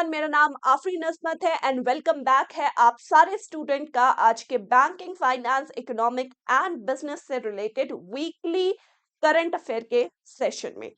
Everyone, मेरा नाम आफरीन अजमत है एंड वेलकम बैक है आप सारे स्टूडेंट का आज के banking, finance, economic and business से रिलेटेड वीकली करंट अफेयर के सेशन में।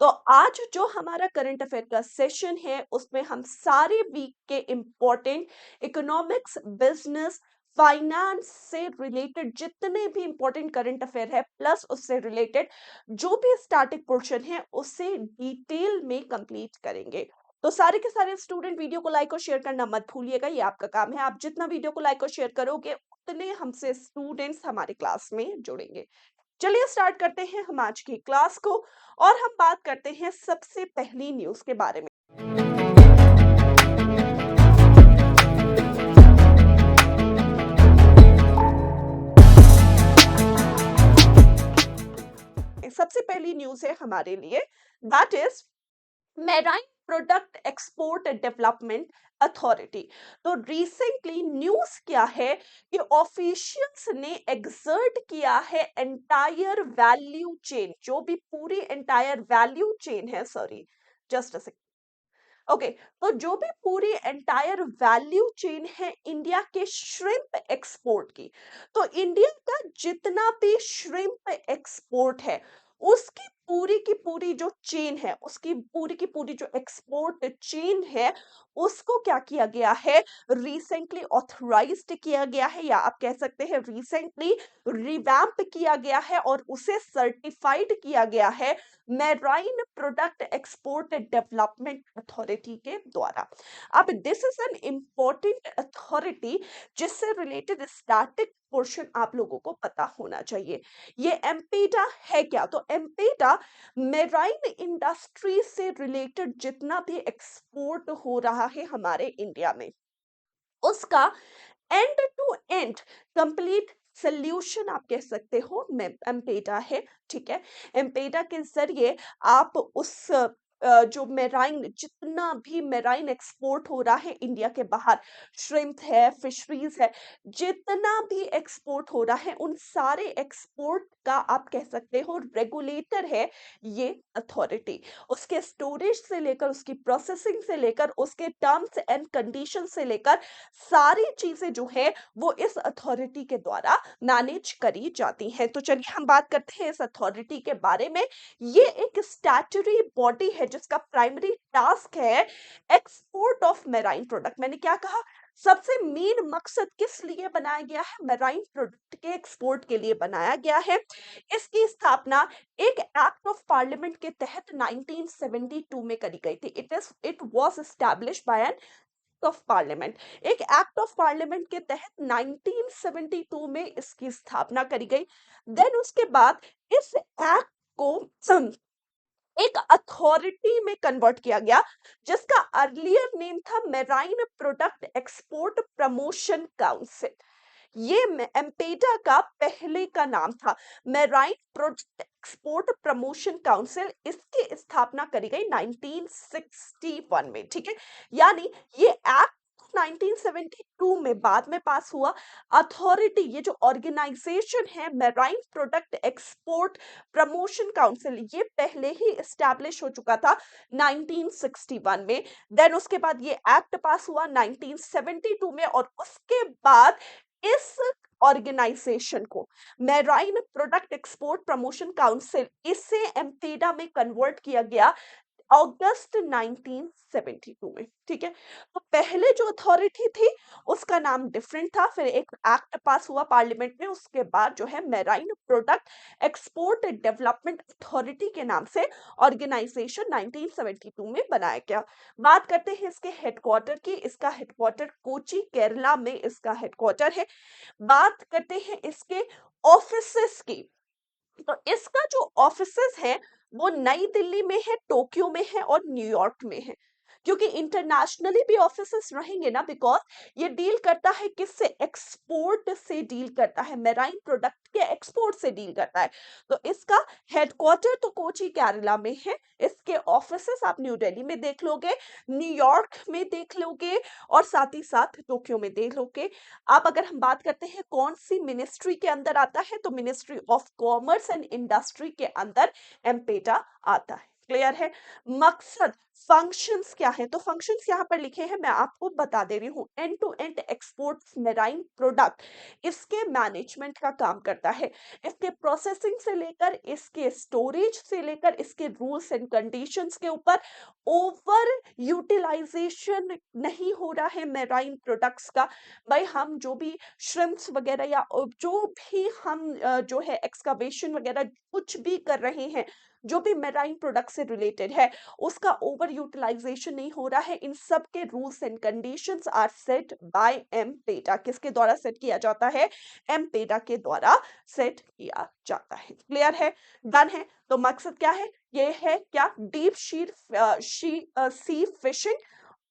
तो आज जो हमारा करंट अफेयर का सेशन है उसमें हम सारे वीक के इम्पोर्टेंट इकोनॉमिक्स, बिजनेस, फाइनेंस से रिलेटेड जितने भी इंपॉर्टेंट करंट अफेयर है प्लस उससे रिलेटेड जो भी स्टैटिक पोर्शन है उसे डिटेल में कंप्लीट करेंगे। तो सारे के सारे स्टूडेंट वीडियो को लाइक और शेयर करना मत भूलिएगा, ये आपका काम है। आप जितना वीडियो को लाइक और शेयर करोगे उतने हमसे स्टूडेंट्स हमारे क्लास में जुड़ेंगे। चलिए स्टार्ट करते हैं हम आज की क्लास को और हम बात करते हैं सबसे पहली न्यूज के बारे में। सबसे पहली न्यूज है हमारे लिए, that is marine product export development authority. तो रिसेंटली न्यूज क्या है कि ऑफिशियल्स ने एग्जर्ट किया है एंटायर वैल्यू चेन, जो भी पूरी एंटायर वैल्यू चेन है, sorry just a second, okay, तो जो भी पूरी एंटायर वैल्यू चेन है इंडिया के श्रिम्प एक्सपोर्ट की, तो इंडिया का जितना भी श्रिम्प एक्सपोर्ट है उसकी पूरी की पूरी जो चेन है, उसकी पूरी की पूरी जो एक्सपोर्ट चेन है उसको क्या किया गया है, रिसेंटली ऑथराइज्ड किया गया है, या आप कह सकते हैं रिसेंटली रिवैम्प किया गया है और उसे सर्टिफाइड किया गया है marine product export development authority के द्वारा। अब this is an important authority जिससे रिलेटेड स्टैटिक पोर्शन आप लोगों को पता होना चाहिए। ये एम्पेडा है क्या? तो एम्पेडा मैराइन इंडस्ट्री से रिलेटेड जितना भी एक्सपोर्ट हो रहा है हमारे इंडिया में उसका end to end complete solution आप कह सकते हो एम्पेडा है। ठीक है, एम्पेडा के जरिए आप उस जो मेराइन, जितना भी मेराइन एक्सपोर्ट हो रहा है इंडिया के बाहर, श्रिम्प है, फिशरीज है, जितना भी एक्सपोर्ट हो रहा है उन सारे एक्सपोर्ट का आप कह सकते हो रेगुलेटर है ये अथॉरिटी। उसके स्टोरेज से लेकर, उसकी प्रोसेसिंग से लेकर, उसके टर्म्स एंड कंडीशन से लेकर सारी चीजें जो है वो इस अथॉरिटी के द्वारा मैनेज करी जाती हैं। तो चलिए हम बात करते हैं इस अथॉरिटी के बारे में। ये एक स्टैट्यूटरी बॉडी है जिसका प्राइमरी टास्क है एक्सपोर्ट ऑफ मैराइन प्रोडक्ट। मैंने क्या कहा, सबसे मेन मकसद किस लिए बनाया गया है? मैराइन प्रोडक्ट के एक्सपोर्ट के लिए बनाया गया है। इसकी स्थापना एक एक्ट ऑफ पार्लियामेंट के तहत 1972 में करी गई थी। It was established by an of parliament. एक एक्ट ऑफ पार्लियामेंट के तहत 1972 में इसकी स्थापना करी गई। देन उसके बाद इस एक्ट को एक अथॉरिटी में कन्वर्ट किया गया जिसका अर्लियर नेम था marine product export promotion council. ये एम्पेडा का पहले का नाम था, marine product export promotion council. इसकी स्थापना करी गई 1961 में। ठीक है, यानी ये एक्ट 1972 में बाद में पास हुआ। अथॉरिटी, ये जो ऑर्गेनाइजेशन है marine product export promotion council, ये पहले ही एस्टैब्लिश हो चुका था 1961 में। देन उसके बाद ये एक्ट पास हुआ 1972 में और उसके बाद इस ऑर्गेनाइजेशन को marine product export promotion council, इसे एम्पेडा में कन्वर्ट किया गया अगस्त 1972 में। ठीक है, तो पहले जो अथॉरिटी थी उसका नाम डिफरेंट था, फिर एक एक्ट पास हुआ पार्लियामेंट में, उसके बाद जो है marine product export development authority के नाम से ऑर्गेनाइजेशन 1972 में बनाया गया। बात करते हैं इसके हेडक्वार्टर की। इसका हेडक्वार्टर कोची, केरला में इसका हेडक्वार्टर है। बात करते हैं इसके ऑफिसेस की, तो इसका जो ऑफिसेस है वो नई दिल्ली में है, टोक्यो में है और न्यूयॉर्क में है। क्योंकि इंटरनेशनली भी ऑफिसेस रहेंगे ना, बिकॉज ये डील करता है किससे? एक्सपोर्ट से डील करता है, मैराइन प्रोडक्ट के एक्सपोर्ट से डील करता है। तो इसका हेडक्वार्टर तो कोची, केरला में है। इसके ऑफिसेस आप न्यू दिल्ली में देख लोगे, न्यूयॉर्क में देख लोगे और साथ ही साथ टोक्यो में देख लोगे। आप अगर हम बात करते हैं कौन सी मिनिस्ट्री के अंदर आता है, तो ministry of commerce and industry के अंदर एम्पेडा आता है। क्लियर है? मकसद, फंक्शंस क्या है? तो फंक्शंस यहाँ पर लिखे हैं, मैं आपको बता दे रही हूँ। End to end exports marine product, इसके मैनेजमेंट का काम करता है। इसके प्रोसेसिंग से लेकर, इसके स्टोरेज से लेकर, इसके रूल्स एंड कंडीशंस के ऊपर ओवर यूटिलाइजेशन नहीं हो रहा है मेराइन प्रोडक्ट्स का। भाई हम जो भी श्रिम्प्स वगैरह या जो भी हम जो है एक्सकवेशन वगैरह कुछ भी कर रहे हैं, जो भी मेराइन प्रोडक्ट से रिलेटेड है, उसका ओवर यूटिलाइजेशन नहीं हो रहा है। इन सब के rules and conditions are set by एमपेटा। किसके द्वारा सेट किया जाता है? एमपेटा के द्वारा सेट किया जाता है। क्लियर है? डन है? तो मकसद क्या है? ये है क्या? डीप सी फिशिंग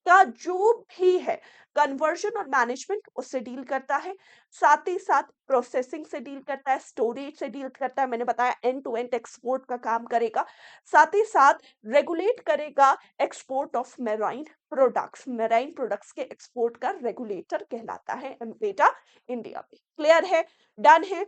का जो भी है कन्वर्जन और मैनेजमेंट उससे डील करता है, साथ ही साथ प्रोसेसिंग से डील करता है, स्टोरेज से डील करता है, मैंने बताया एंड टू एंड एक्सपोर्ट का काम करेगा, साथ ही साथ रेगुलेट करेगा एक्सपोर्ट ऑफ मेराइन प्रोडक्ट्स के एक्सपोर्ट का रेगुलेटर कहलाता है एमपेटा इंडिया में। क्लियर है? डन है?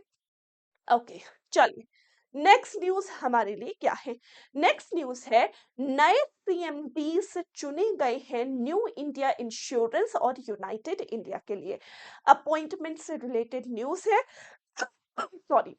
ओके, चलिए नेक्स्ट न्यूज हमारे लिए क्या है? नेक्स्ट न्यूज है, नए सीएमडीज चुने गए हैं न्यू इंडिया इंश्योरेंस और यूनाइटेड इंडिया के लिए। अपॉइंटमेंट से रिलेटेड न्यूज है, सॉरी,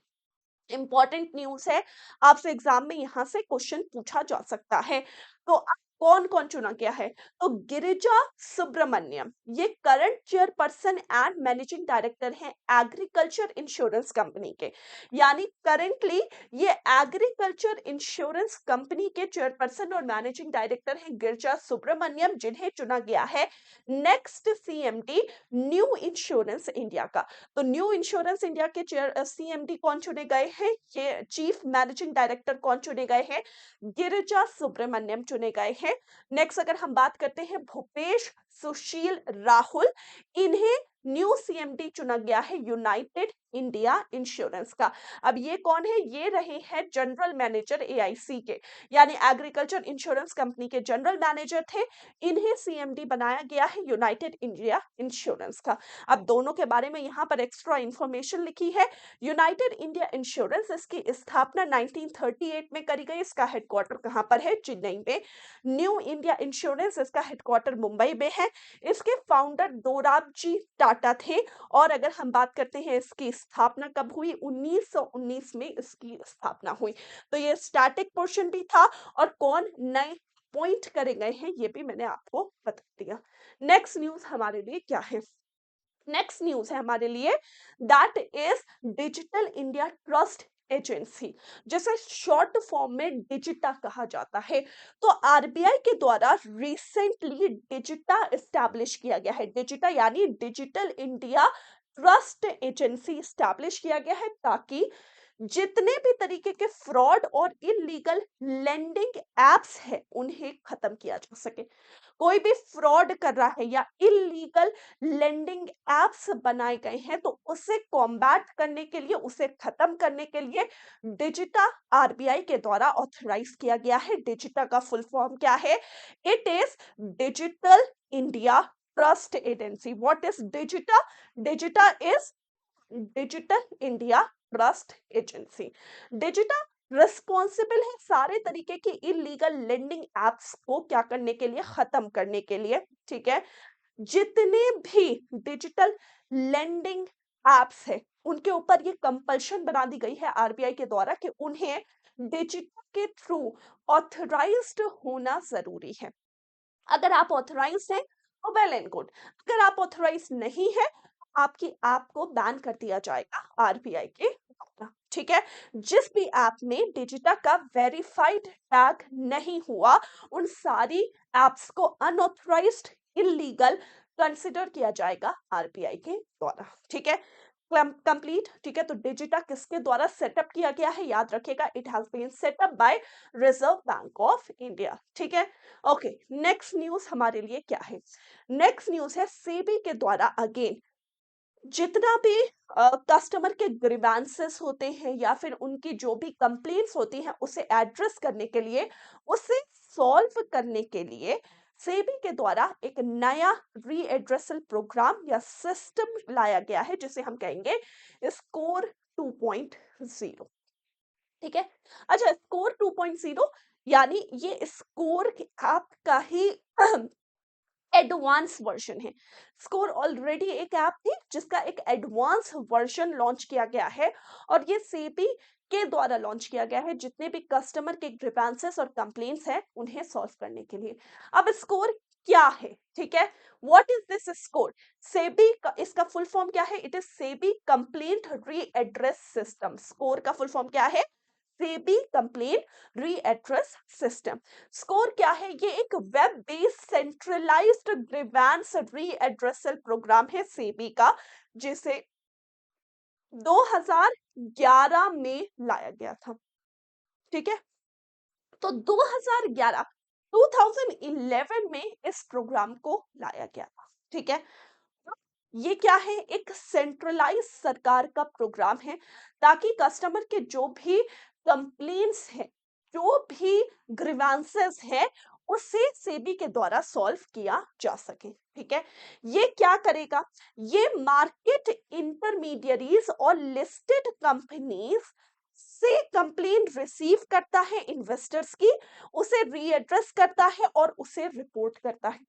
इंपॉर्टेंट न्यूज है। आपसे एग्जाम में यहां से क्वेश्चन पूछा जा सकता है। तो अब कौन कौन चुना गया है? तो गिरिजा सुब्रमण्यम, ये current chairperson and managing director हैं एग्रीकल्चर इंश्योरेंस कंपनी के। यानी करंटली ये एग्रीकल्चर इंश्योरेंस कंपनी के चेयरपर्सन और मैनेजिंग डायरेक्टर हैं गिरिजा सुब्रमण्यम, जिन्हें चुना गया है next CMD new insurance India का। तो न्यू इंश्योरेंस इंडिया के चेयर सीएमडी कौन चुने गए हैं? ये चीफ मैनेजिंग डायरेक्टर कौन चुने गए हैं? गिरिजा सुब्रमण्यम चुने गए हैं। नेक्स्ट अगर हम बात करते हैं भूपेश सुशील राहुल, इन्हें न्यू सीएमडी चुना गया है यूनाइटेड इंडिया इंश्योरेंस का। अब ये कौन है? ये रहे हैं जनरल मैनेजर एआईसी के, यानी एग्रीकल्चर इंश्योरेंस कंपनी के जनरल मैनेजर थे। इन्हें सीएमडी बनाया गया है यूनाइटेड इंडिया इंश्योरेंस का। अब दोनों के बारे में यहाँ पर एक्स्ट्रा इंफॉर्मेशन लिखी है। यूनाइटेड इंडिया इंश्योरेंस, इसकी स्थापना 1938 में करी गई। इसका हेडक्वार्टर कहाँ पर है? चेन्नई में। न्यू इंडिया इंश्योरेंस, इसका हेडक्वार्टर मुंबई में है। इसके फाउंडर दोराबजी टाटा थे। और अगर हम बात करते हैं इसकी स्थापना कब हुई? 1919 में इसकी स्थापना हुई। तो ये स्टैटिक पोर्शन भी था, और कौन नए पॉइंट करे गए हैं ये भी मैंने आपको बता दिया। नेक्स्ट न्यूज हमारे लिए क्या है? नेक्स्ट न्यूज है हमारे लिए, that is digital India trust agency, जिसे शॉर्ट फॉर्म में डिजिटा कहा जाता है। तो आरबीआई के द्वारा रिसेंटली डिजिटा एस्टैब्लिश किया गया है। डिजिटा यानी digital India trust agency establish किया गया है, ताकि जितने भी तरीके के फ्रॉड और इलीगल लेंडिंग एप्स है उन्हें खत्म किया जा सके। कोई भी फ्रॉड कर रहा है या इलीगल लेंडिंग एप्स बनाए गए हैं, तो उसे कॉम्बैट करने के लिए, उसे खत्म करने के लिए डिजिटा आरबीआई के द्वारा ऑथराइज किया गया है। डिजिटा का फुल फॉर्म क्या है? It is digital India trust agency. What is DIGITA? DIGITA is digital India trust agency. DIGITA responsible है सारे तरीके के इलीगल लेंडिंग एप्स को क्या करने के लिए? खत्म करने के लिए। ठीक है? जितने भी डिजिटल लेंडिंग एप्स है उनके ऊपर ये कंपल्शन बना दी गई है आरबीआई के द्वारा कि उन्हें डिजिटल के थ्रू ऑथराइज्ड होना जरूरी है। अगर आप ऑथराइज्ड हैं तो वेल एंड गुड, अगर आप ऑथराइज नहीं है आपकी ऐप को बैन कर दिया जाएगा आरबीआई के द्वारा। ठीक है? जिस भी ऐप में डिजिटा का वेरीफाइड टैग नहीं हुआ, उन सारी एप्स को अनऑथराइज्ड, इलीगल कंसिडर किया जाएगा आरबीआई के द्वारा। ठीक है? कंप्लीट। ठीक है? तो डिजिटा किसके द्वारा सेटअप किया गया है? याद रखिएगा, it has been set up by Reserve Bank of India. ठीक है? ओके, नेक्स्ट न्यूज हमारे लिए क्या है? नेक्स्ट न्यूज है सेबी के द्वारा अगेन जितना भी कस्टमर के ग्रीवेंसेस होते हैं या फिर उनकी जो भी कंप्लेंट्स होती हैं उसे एड्रेस करने के लिए, उसे सॉल्व करने के लिए सेबी के द्वारा एक नया रीएड्रेसल प्रोग्राम या सिस्टम लाया गया है, जिसे हम कहेंगे स्कोर 2.0। ठीक है? अच्छा, स्कोर 2.0 यानी ये स्कोर ऐप का ही एडवांस वर्जन है। स्कोर ऑलरेडी एक ऐप थी जिसका एक एडवांस वर्जन लॉन्च किया गया है और ये सेबी के द्वारा लॉन्च किया गया है जितने भी कस्टमर के ग्रीवेंसेस और कंप्लेंट्स हैं उन्हें सॉल्व करने के लिए। अब स्कोर क्या है, ठीक है? What is this score? SEBI का इसका फुल फॉर्म क्या है? It is SEBI complaint redress system. Score का फुल फॉर्म क्या है? SEBI complaint redress system. Score क्या है? ये एक web based centralized grievance redressal program है सेबी का, जिसे 2011 में लाया गया था, ठीक है? तो 2011 2011 में इस प्रोग्राम को लाया गया था, ठीक है? ये क्या है? एक सेंट्रलाइज सरकार का प्रोग्राम है ताकि कस्टमर के जो भी कंप्लेंट्स हैं, जो भी ग्रीवेंसेस हैं, उसे सेबी के द्वारा सॉल्व किया जा सके, ठीक है? ये क्या करेगा? ये मार्केट इंटरमीडियरीज और लिस्टेड कंपनीज से कंप्लेंट रिसीव करता है इन्वेस्टर्स की, उसे रीएड्रेस करता है और उसे रिपोर्ट करता है।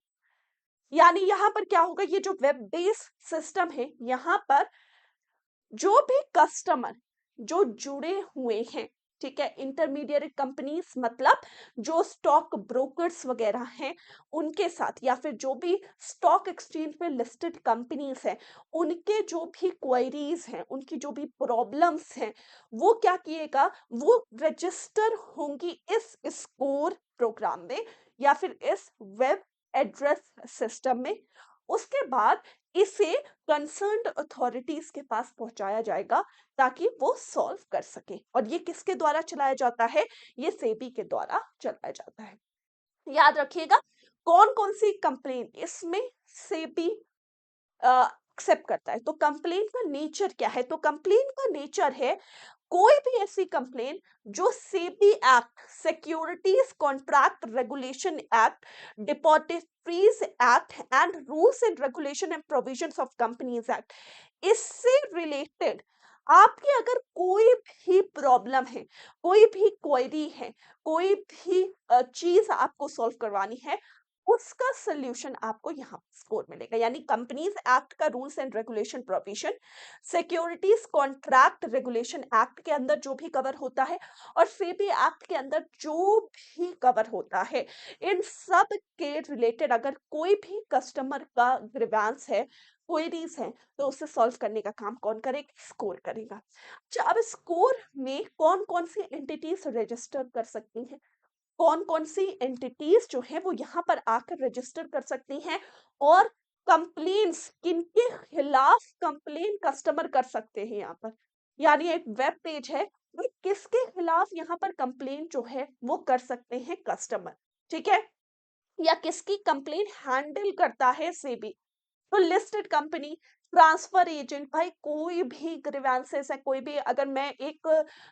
यानी यहाँ पर क्या होगा? ये जो वेब बेस्ड सिस्टम है, यहाँ पर जो भी कस्टमर जो जुड़े हुए हैं, ठीक है, इंटरमीडिएट कंपनीज मतलब जो स्टॉक ब्रोकर्स वगैरह हैं उनके साथ, या फिर जो भी स्टॉक एक्सचेंज पे लिस्टेड कंपनीज हैं, उनके जो भी क्वेरीज हैं, उनकी जो भी प्रॉब्लम्स हैं, वो क्या किएगा? वो रजिस्टर होंगी इस स्कोर प्रोग्राम में या फिर इस वेब एड्रेस सिस्टम में। उसके बाद इसे कंसर्न्ड अथॉरिटीज के पास पहुंचाया जाएगा ताकि वो सॉल्व कर सके। और ये किसके द्वारा चलाया जाता है? ये सेबी के द्वारा चलाया जाता है। याद रखिएगा, कौन कौन सी कंप्लेन इसमें सेबी एक्सेप्ट करता है। तो कंप्लेन का नेचर क्या है? तो कंप्लेन का नेचर है कोई भी ऐसी कंप्लेन जो SEBI act, securities contract regulation act, depositories act and rules and regulation and provisions of companies act, इससे रिलेटेड आपकी अगर कोई भी प्रॉब्लम है, कोई भी क्वेरी है, कोई भी चीज आपको सॉल्व करवानी है, उसका सोल्यूशन आपको यहाँ स्कोर मिलेगा। यानी कंपनीज एक्ट का rules and regulation provision, securities contract regulation act के अंदर जो भी कवर होता है और सेबी एक्ट के अंदर जो भी कवर होता है, इन सब के रिलेटेड अगर कोई भी कस्टमर का ग्रीवेंस है, क्वेरीज है, तो उसे सॉल्व करने का काम कौन करेगा? स्कोर करेगा। अच्छा, अब स्कोर में कौन कौन सी एंटिटीज रजिस्टर कर सकती हैं? कौन कौन सी एंटिटीज जो है वो यहाँ पर आकर रजिस्टर कर सकती हैं और कंप्लेन्स किनके खिलाफ कंप्लेन कस्टमर कर सकते हैं यहाँ पर? यानी एक वेब पेज है, वो किसके खिलाफ यहाँ पर कंप्लेन जो है वो कर सकते हैं कस्टमर, ठीक है? या किसकी कंप्लेन हैंडल करता है सेबी? तो लिस्टेड कंपनी, ट्रांसफर एजेंट, भाई कोई भी ग्रीवेंसेस है, कोई भी, अगर मैं एक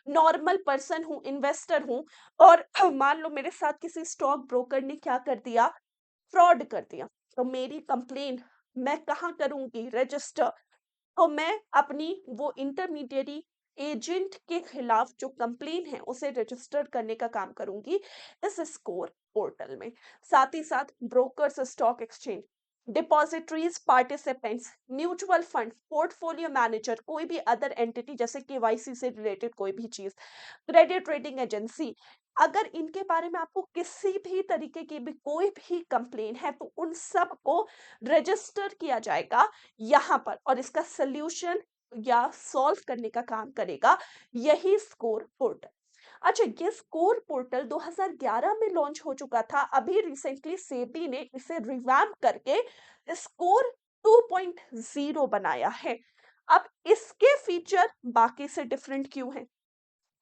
नॉर्मल पर्सन हूँ, इन्वेस्टर हूँ और मान लो मेरे साथ किसी स्टॉक ब्रोकर ने क्या कर दिया? फ्रॉड कर दिया, तो मेरी कंप्लेन मैं कहाँ करूंगी रजिस्टर? तो मैं अपनी वो इंटरमीडिएरी एजेंट के खिलाफ जो कंप्लेन है उसे रजिस्टर करने का काम करूंगी इस स्कोर पोर्टल में। साथ ही साथ brokers, stock exchange, depositories, participants, mutual fund, portfolio manager, कोई भी अदर एंटिटी जैसे केवाईसी से रिलेटेड कोई भी चीज, क्रेडिट रेटिंग एजेंसी, अगर इनके बारे में आपको किसी भी तरीके की भी कोई भी कंप्लेन है तो उन सब को रजिस्टर किया जाएगा यहाँ पर और इसका सल्यूशन या सॉल्व करने का काम करेगा यही स्कोर पोर्टल। अच्छा, ये स्कोर पोर्टल 2011 में लॉन्च हो चुका था, अभी रिसेंटली सेबी ने इसे रिवैम्प करके स्कोर 2.0 बनाया है। अब इसके फीचर बाकी से डिफरेंट क्यों हैं?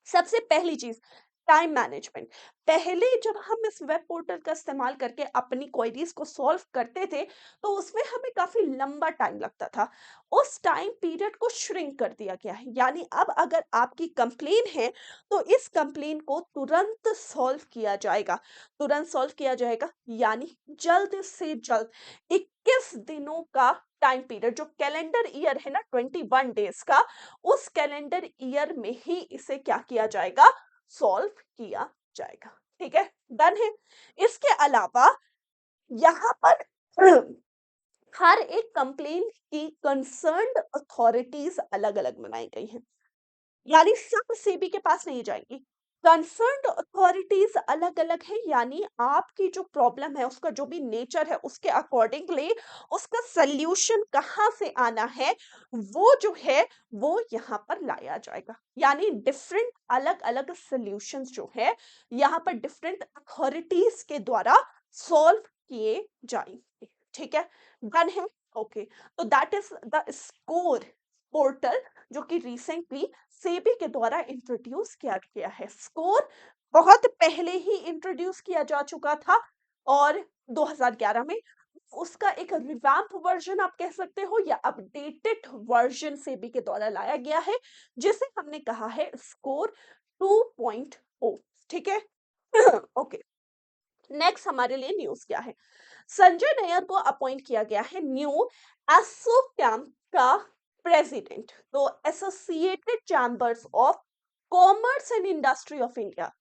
सबसे पहली चीज, टाइम मैनेजमेंट। पहले जब हम इस वेब पोर्टल का इस्तेमाल करके अपनी क्वेरीज को सॉल्व करते थे तो उसमें हमें काफी लंबा टाइम लगता था। उस टाइम पीरियड को श्रिंक कर दिया गया है, यानी अब अगर आपकी कंप्लेन है तो इस कंप्लेन को तुरंत सॉल्व किया जाएगा। तुरंत सॉल्व किया जाएगा यानी जल्द से जल्द 21 दिनों का टाइम पीरियड, जो कैलेंडर ईयर है ना 21 डेज का, उस कैलेंडर ईयर में ही इसे क्या किया जाएगा? सॉल्व किया जाएगा। ठीक है, डन है। इसके अलावा यहाँ पर हर एक कंप्लेन की कंसर्न्ड अथॉरिटीज अलग अलग बनाई गई हैं, यानी सब सेबी के पास नहीं जाएंगी। कंसर्न्ड अथॉरिटीज अलग अलग है, यानी आपकी जो प्रॉब्लम है उसका जो भी नेचर है उसके अकॉर्डिंगली उसका सल्यूशन कहाँ से आना है वो जो है वो यहाँ पर लाया जाएगा। यानी डिफरेंट अलग अलग सल्यूशंस जो है यहाँ पर डिफरेंट अथॉरिटीज के द्वारा सॉल्व किए जाएंगे। ठीक है, डन है। ओके, तो that is the score portal जो कि रिसेंटली सेबी के द्वारा इंट्रोड्यूस किया गया है। स्कोर बहुत पहले ही इंट्रोड्यूस किया जा चुका था और 2011 में उसका एक रिवैम्प वर्जन आप कह सकते हो या अपडेटेड वर्जन सेबी के द्वारा लाया गया है, जिसे हमने कहा है स्कोर 2.0। ठीक है, ओके। नेक्स्ट हमारे लिए न्यूज़ क्या है? संजय नायर को अपॉइंट किया गया है न्यू एसोचैम का प्रेसिडेंट। तो associated chambers of commerce and industry of India,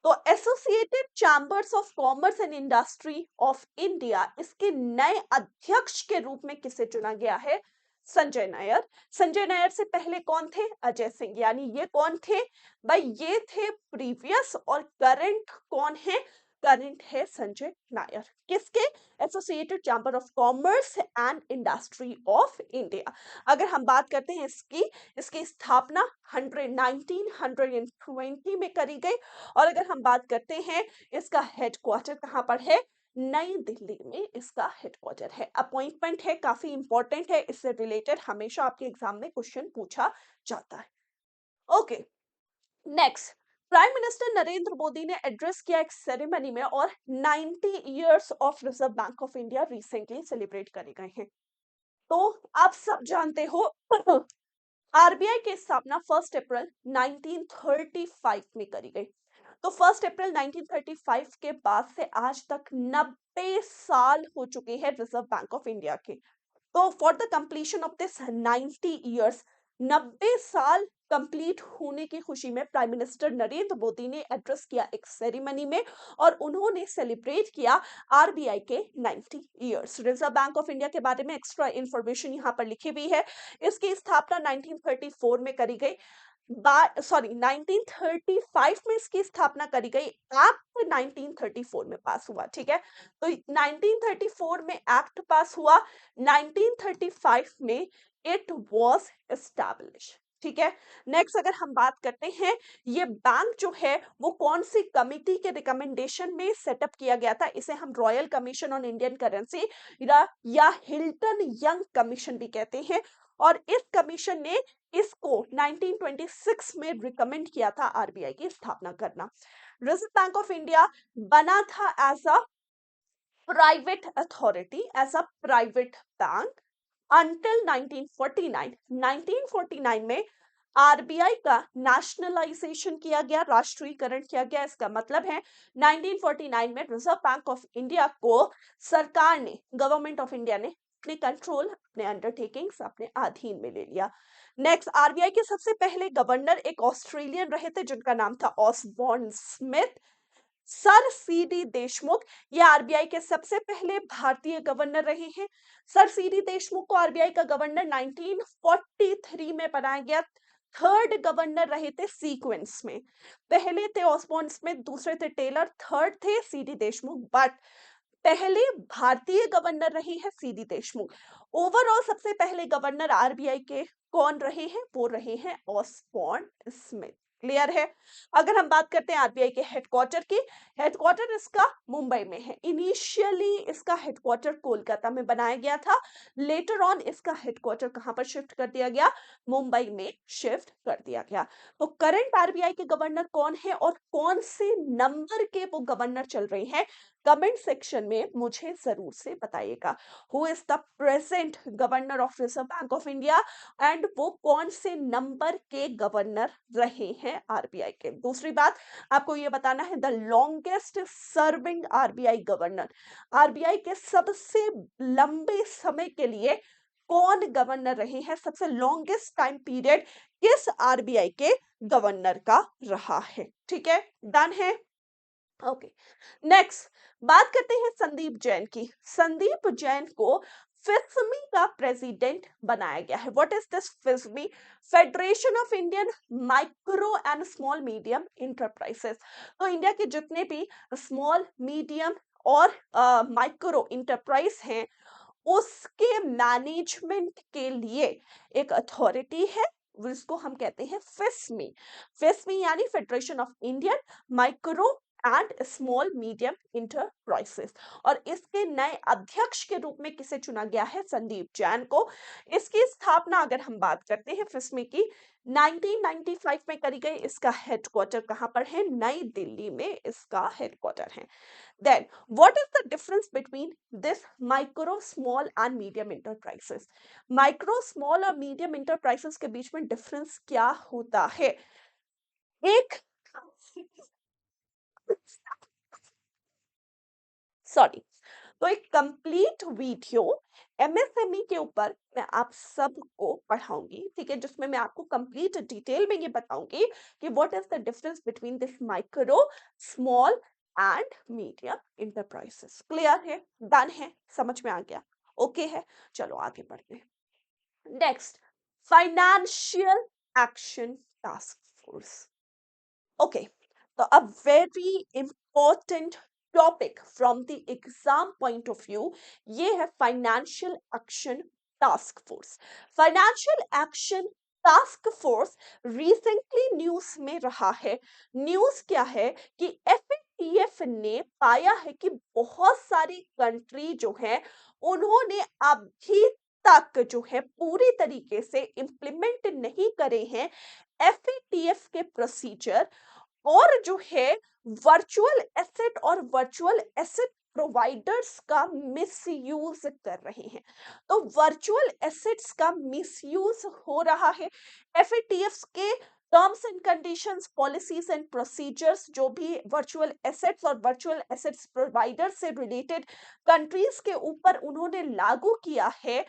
तो associated chambers of commerce and industry of India, इसके नए अध्यक्ष के रूप में किसे चुना गया है? संजय नायर। संजय नायर से पहले कौन थे? अजय सिंह। यानी ये कौन थे भाई? ये थे प्रीवियस, और करंट कौन है? करंट है संजय नायर। किसके? Associated chamber of commerce and industry of India. अगर हम बात करते हैं इसकी स्थापना 1920 में करी गई, और अगर हम बात करते हैं इसका हेडक्वार्टर कहाँ पर है? नई दिल्ली में इसका हेडक्वार्टर है। अपॉइंटमेंट है, काफी इंपॉर्टेंट है, इससे रिलेटेड हमेशा आपके एग्जाम में क्वेश्चन पूछा जाता है। Okay, next, prime minister Narendra Modi ने एड्रेस किया एक सेरेमनी में, और 90 years of reserve Bank of India recently celebrate करे गए हैं। तो आप सब जानते हो आरबीआई की स्थापना 1 अप्रैल 1935 में करी गई। तो 1 अप्रैल 1935 के बाद से आज तक 90 साल हो चुके हैं रिजर्व बैंक ऑफ इंडिया के। तो for the completion of this 90 years, 90 साल कंप्लीट होने की खुशी में प्राइम मिनिस्टर नरेंद्र मोदी ने एड्रेस किया एक सेरेमनी में, और उन्होंने सेलिब्रेट किया आरबीआई के 90 years. Reserve Bank of India के बारे में एक्स्ट्रा इंफॉर्मेशन यहाँ पर लिखी हुई है। इसकी स्थापना 1934 में करी गई, 1935 में इसकी स्थापना करी गई, एक्ट 1934 में पास हुआ। ठीक है, तो 1934 में एक्ट पास हुआ, 1935 में इट वाज एस्टैब्लिश। ठीक है, नेक्स्ट अगर हम बात करते हैं, ये बैंक जो है वो कौन सी कमिटी के रिकमेंडेशन में सेटअप किया गया था? इसे हम royal commission on Indian currency या हिल्टन यंग कमीशन भी कहते हैं, और इस कमीशन ने इसको 1926 में रिकमेंड किया था आरबीआई की स्थापना करना। रिजर्व बैंक ऑफ इंडिया बना था as a private authority, as a private bank until 1949। 1949 में आरबीआई का नेशनलाइजेशन किया गया, राष्ट्रीयकरण किया गया। इसका मतलब है 1949 में रिजर्व बैंक ऑफ इंडिया को सरकार ने, गवर्नमेंट ऑफ इंडिया ने अपने कंट्रोल, अपने अंडरटेकिंग्स अपने अधीन में ले लिया। नेक्स्ट, आरबीआई के सबसे पहले गवर्नर एक ऑस्ट्रेलियन रहे थे जिनका नाम था Osborne Smith. Sir C D Deshmukh ये आरबीआई के सबसे पहले भारतीय गवर्नर रहे हैं। सर सी डी देशमुख को आरबीआई का गवर्नर 1943 में बनाया गया। थर्ड गवर्नर रहे थे सीक्वेंस में, पहले थे ऑसबॉर्न स्मिथ, दूसरे थे टेलर, थर्ड थे सी डी देशमुख, बट पहले भारतीय गवर्नर रही है सी डी देशमुख। ओवरऑल सबसे पहले गवर्नर आरबीआई के कौन रहे हैं? वो रहे हैं ऑसबॉर्न स्मिथ। क्लियर है? अगर हम बात करते हैं आरबीआई के हेडक्वार्टर की, हेडक्वार्टर इसका मुंबई में है। इनिशियली इसका हेडक्वार्टर कोलकाता में बनाया गया था, लेटर ऑन इसका हेडक्वार्टर कहां पर शिफ्ट कर दिया गया? मुंबई में शिफ्ट कर दिया गया। तो करंट आरबीआई के गवर्नर कौन है और कौन से नंबर के वो गवर्नर चल रहे हैं? कमेंट सेक्शन में मुझे जरूर से बताइएगा। Who is the present governor of reserve Bank of India, and वो कौन से नंबर के गवर्नर रहे हैं आरबीआई के। दूसरी बात आपको ये बताना है, the longest serving RBI governor, RBI के सबसे लंबे समय के लिए कौन गवर्नर रहे हैं? सबसे लॉन्गेस्ट टाइम पीरियड किस आरबीआई के गवर्नर का रहा है? ठीक है, डन है। ओके, नेक्स्ट बात करते हैं संदीप जैन की। संदीप जैन को फिस्मी का प्रेसिडेंट बनाया गया है। What is this FISME? Federation of Indian micro and small medium enterprises. तो इंडिया के जितने भी स्मॉल मीडियम और माइक्रो इंटरप्राइज हैं, उसके मैनेजमेंट के लिए एक अथॉरिटी है, जिसको हम कहते हैं फिस्मी। फिस्मी यानी federation of Indian micro and small medium enterprises. और इसके नए अध्यक्ष के रूप में किसे चुना गया है? संदीप जैन को। इसकी स्थापना अगर हम बात करते हैं फिस्मी की, 1995 में करी गई। इसका हेडक्वार्टर कहां पर है? नई दिल्ली में इसका हेडक्वार्टर है। Then, what is the difference between this micro, small and medium enterprises? Micro, small और medium enterprises के बीच में difference क्या होता है? एक सॉरी, तो एक कंप्लीट वीडियो एमएसएमई के ऊपर मैं आप सबको पढ़ाऊंगी, ठीक है, जिसमें मैं आपको कंप्लीट डिटेल में ये बताऊंगी कि what is the difference between this micro, small and medium enterprises. Clear है? डन है? समझ में आ गया? ओके है? चलो आगे बढ़ते हैं। Next, financial action task force. Okay, so a very important topic from the exam point of view, ये है financial action task force. Financial action task force recently news में रहा है। न्यूज क्या है कि एफएटीएफ ने पाया है कि बहुत सारी कंट्री जो है, उन्होंने अभी तक जो है पूरी तरीके से इंप्लीमेंट नहीं करे हैं एफएटीएफ के प्रोसीजर, और जो है वर्चुअल एसेट और वर्चुअल एसेट प्रोवाइडर्स का मिसयूज कर रहे हैं। तो वर्चुअल एसेट्स का मिसयूज हो रहा है। एफएटीएफ के terms and conditions, policies and procedures जो भी वर्चुअल एसेट्स और वर्चुअल एसेट्स प्रोवाइडर से रिलेटेड कंट्रीज के ऊपर उन्होंने लागू किया है,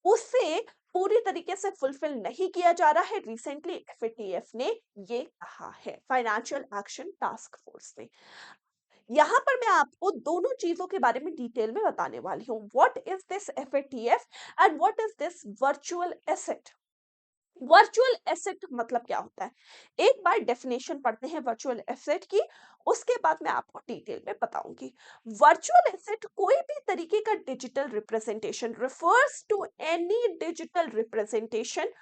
उसे पूरी तरीके से फुलफिल नहीं किया जा रहा है। रिसेंटली एफएटीएफ ने ये कहा है, फाइनेंशियल एक्शन टास्क फोर्स ने। यहां पर मैं आपको दोनों चीजों के बारे में डिटेल में बताने वाली हूं। What is this FATF and what is this virtual asset? Virtual asset मतलब क्या होता है? एक बार डेफिनेशन पढ़ते हैं वर्चुअल एसेट की, उसके बाद मैं आपको डिटेल में बताऊंगी। वर्चुअल एसेट कोई भी तरीके का digital representation, refers to any digital representation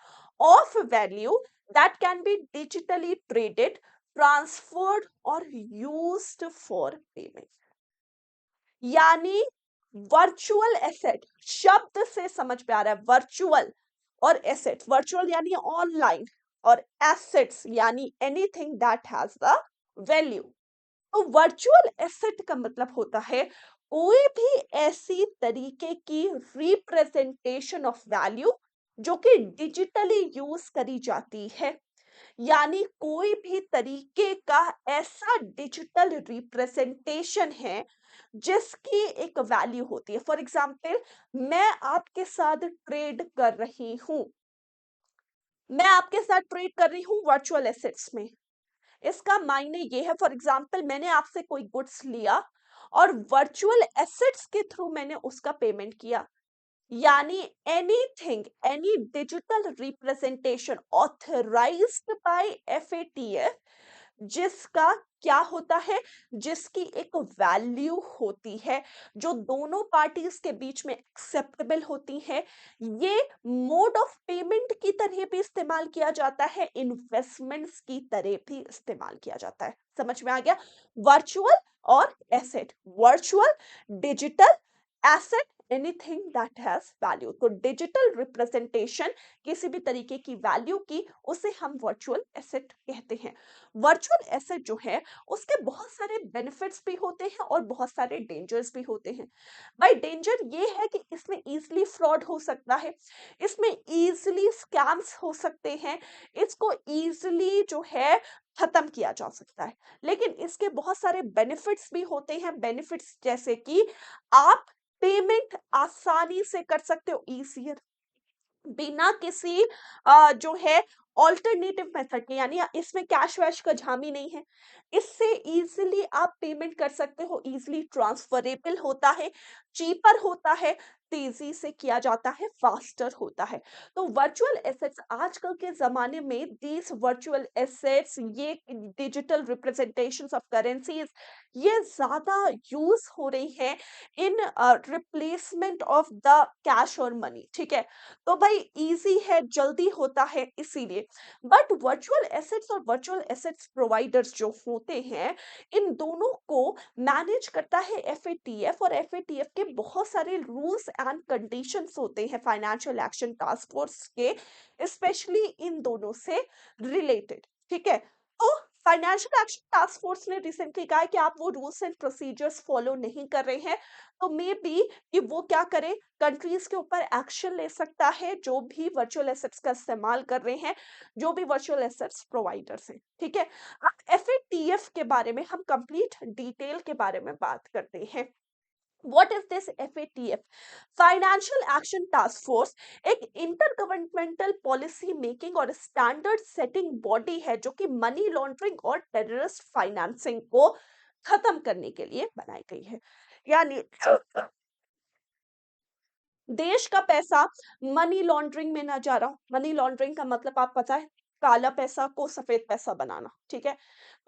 of value that can be digitally traded, transferred और यूज्ड फॉर पेमेंट। यानी वर्चुअल एसेट शब्द से समझ में आ रहा है, वर्चुअल और एसेट, वर्चुअल यानी ऑनलाइन और एसेट्स यानी anything that has the value. तो वर्चुअल एसेट का मतलब होता है कोई भी ऐसी तरीके की रिप्रेजेंटेशन ऑफ वैल्यू जो कि डिजिटली यूज करी जाती है। यानी कोई भी तरीके का ऐसा डिजिटल रिप्रेजेंटेशन है जिसकी एक वैल्यू होती है। फॉर एग्जाम्पल, मैं आपके साथ ट्रेड कर रही हूं, मैं आपके साथ ट्रेड कर रही हूं वर्चुअल एसेट्स में। इसका मायने ये है, फॉर एग्जाम्पल मैंने आपसे कोई गुड्स लिया और वर्चुअल एसेट्स के थ्रू मैंने उसका पेमेंट किया। यानी anything, any digital representation authorised bye FATF, जिसका क्या होता है, जिसकी एक वैल्यू होती है, जो दोनों पार्टीज के बीच में एक्सेप्टेबल होती है। ये मोड ऑफ पेमेंट की तरह भी इस्तेमाल किया जाता है, इन्वेस्टमेंट्स की तरह भी इस्तेमाल किया जाता है। समझ में आ गया? वर्चुअल और asset, virtual, digital, asset, anything that has value. तो डिजिटल रिप्रेजेंटेशन किसी भी तरीके की वैल्यू की, उसे हम वर्चुअल एसेट कहते हैं। वर्चुअल एसेट जो है उसके बहुत सारे बेनिफिट्स भी होते हैं और बहुत सारे डेंजर्स भी होते हैं। भाई डेंजर ये है कि इसमें इजीली फ्रॉड हो सकता है, इसमें इजीली स्कैम्स हो सकते हैं, इसको इजीली जो है खत्म किया जा सकता है। लेकिन इसके बहुत सारे बेनिफिट्स भी होते हैं। बेनिफिट्स जैसे कि आप पेमेंट आसानी से कर सकते हो, इजियर, बिना किसी जो है ऑल्टरनेटिव मेथड के, यानी इसमें कैश वैश का झामी नहीं है, इससे इजीली आप पेमेंट कर सकते हो, इजीली ट्रांसफरेबल होता है, चीपर होता है, तेजी से किया जाता है, फास्टर होता है। तो वर्चुअल एसेट्स आजकल के जमाने में, दीज वर्चुअल एसेट्स, ये डिजिटल रिप्रेजेंटेशंस ऑफ करेंसीज, ये ज्यादा यूज हो रही है in replacement of the cash और मनी, ठीक है। तो भाई इजी है, जल्दी होता है, इसीलिए। बट वर्चुअल एसेट्स और वर्चुअल एसेट्स प्रोवाइडर्स जो होते हैं, इन दोनों को मैनेज करता है एफएटीएफ, और एफएटीएफ के बहुत सारे रूल्स एंड कंडीशंस होते हैं फाइनेंशियल एक्शन टास्क फोर्स के, स्पेशली इन दोनों से रिलेटेड, ठीक है। तो फाइनेंशियल एक्शन टास्क फोर्स ने रिसेंटली कहा है कि आप वो रूल्स एंड प्रोसीजर्स फॉलो नहीं कर रहे हैं, तो मे बी कि वो क्या करे, कंट्रीज के ऊपर एक्शन ले सकता है, जो भी वर्चुअल एसेट्स का इस्तेमाल कर रहे हैं, जो भी वर्चुअल एसेट्स प्रोवाइडर्स हैं, ठीक है। अब एफएटीएफ के बारे में हम कंप्लीट डिटेल के बारे में बात करते हैं। What is this FATF? Financial action task force एक इंटर गवर्नमेंटल पॉलिसी मेकिंग और स्टैंडर्ड सेटिंग बॉडी है, जो कि मनी लॉन्ड्रिंग और टेररिस्ट फाइनेंसिंग को खत्म करने के लिए बनाई गई है। यानी देश का पैसा मनी लॉन्ड्रिंग में ना जा रहा हो। मनी लॉन्ड्रिंग का मतलब आप पता है, काला पैसा को सफेद पैसा बनाना, ठीक है।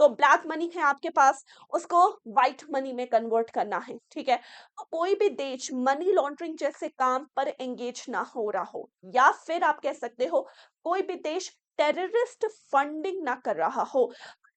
तो ब्लैक मनी है आपके पास, उसको व्हाइट मनी में कन्वर्ट करना है, ठीक है। तो कोई भी देश मनी लॉन्ड्रिंग जैसे काम पर एंगेज ना हो रहा हो, या फिर आप कह सकते हो कोई भी देश टेररिस्ट फंडिंग ना कर रहा हो।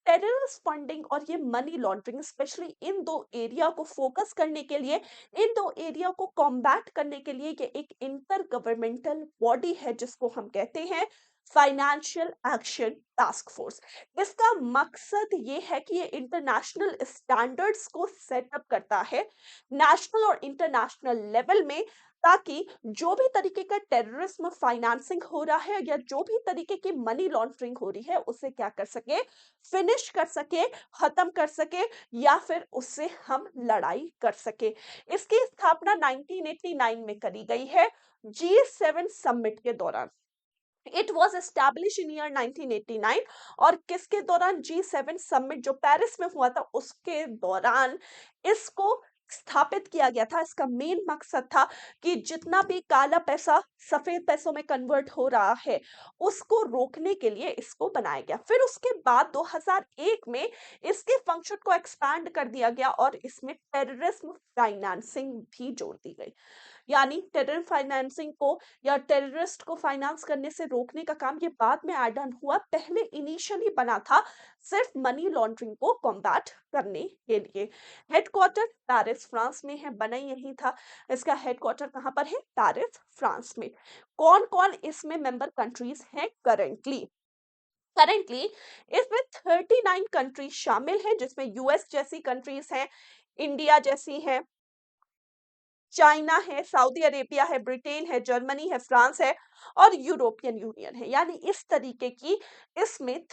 टेररिस्ट फंडिंग और ये मनी लॉन्ड्रिंग, स्पेशली इन दो एरिया को फोकस करने के लिए, इन दो एरिया को कॉम्बैट करने के लिए, ये एक इंटर गवर्नमेंटल बॉडी है, जिसको हम कहते हैं फाइनेंशियल एक्शन टास्क फोर्स। इसका मकसद ये है कि ये इंटरनेशनल स्टैंडर्ड्स को सेटअप करता है नेशनल और इंटरनेशनल लेवल में, ताकि जो भी तरीके का टेररिज्म फाइनेंसिंग हो रहा है, या जो भी तरीके की मनी लॉन्ड्रिंग हो रही है, उसे क्या कर सके, फिनिश कर सके, खत्म कर सके, या फिर उससे हम लड़ाई कर सके। इसकी स्थापना 1989 में करी गई है, G7 समिट के दौरान। It was establish in year 1989, और किसके दौरान, G7 समिट जो पेरिस में हुआ था उसके दौरान इसको स्थापित किया गया था। इसका मेन मकसद था कि जितना भी काला पैसा सफेद पैसों में कन्वर्ट हो रहा है, उसको रोकने के लिए इसको बनाया गया। फिर उसके बाद 2001 में इसके फंक्शन को एक्सपैंड कर दिया गया, और इसमें टेररिज्म फाइनेंसिंग भी जोड़ दी गई। यानी टेरर फाइनेंसिंग को या टेररिस्ट को फाइनेंस करने से रोकने का काम ये बाद में ऐड ऑन हुआ, पहले इनिशियली बना था सिर्फ मनी लॉन्ड्रिंग को कॉम्बैट करने के लिए। हेडक्वार्टर पेरिस फ्रांस में है, बना यही था। इसका हेडक्वार्टर कहाँ पर है, पेरिस फ्रांस में। कौन कौन इसमें मेंबर कंट्रीज हैं करंटली? करंटली इसमें 39 कंट्रीज शामिल हैं, जिसमें यूएस जैसी कंट्रीज हैं, इंडिया जैसी हैं, चाइना है, सऊदी अरेबिया है, ब्रिटेन है, जर्मनी है, फ्रांस है, और यूरोपियन यूनियन है। यानी इस तरीके की इसमें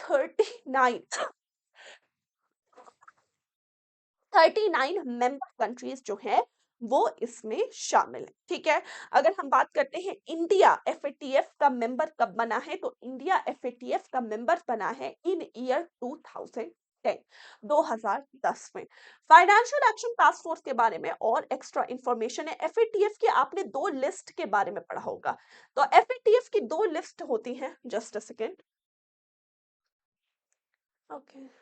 39 मेंबर कंट्रीज जो है वो इसमें शामिल है, ठीक है। अगर हम बात करते हैं इंडिया एफएटीएफ का मेंबर कब बना है, तो इंडिया एफएटीएफ का मेंबर बना है इन ईयर 2010 में। फाइनेंशियल एक्शन टास्क फोर्स के बारे में और एक्स्ट्रा इंफॉर्मेशन है। एफएटीएफ की आपने दो लिस्ट के बारे में पढ़ा होगा, तो एफएटीएफ की दो लिस्ट होती हैं, just a second. Okay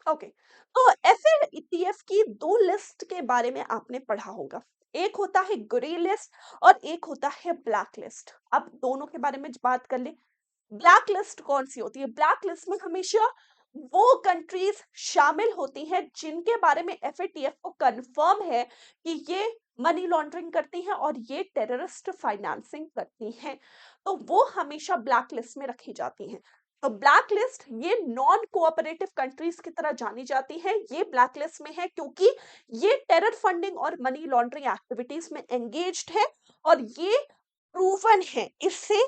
okay, तो एफएटीएफ की दो लिस्ट के बारे में आपने पढ़ा होगा। एक होता है ग्रे लिस्ट और एक होता है ब्लैक लिस्ट। अब दोनों के बारे में बात कर ले। ब्लैक लिस्ट कौन सी होती है? ब्लैक लिस्ट में हमेशा वो कंट्रीज शामिल होती हैं जिनके बारे में एफएटीएफ को कंफर्म है कि ये मनी लॉन्ड्रिंग करती हैं और ये टेररिस्ट फाइनेंसिंग करती हैं, तो वो हमेशा ब्लैक लिस्ट में रखी जाती हैं। तो ब्लैक लिस्ट ये नॉन कोऑपरेटिव कंट्रीज की तरह जानी जाती है। ये ब्लैक लिस्ट में है क्योंकि ये टेरर फंडिंग और मनी लॉन्ड्रिंग एक्टिविटीज में एंगेज्ड है, और ये प्रूवन है, इससे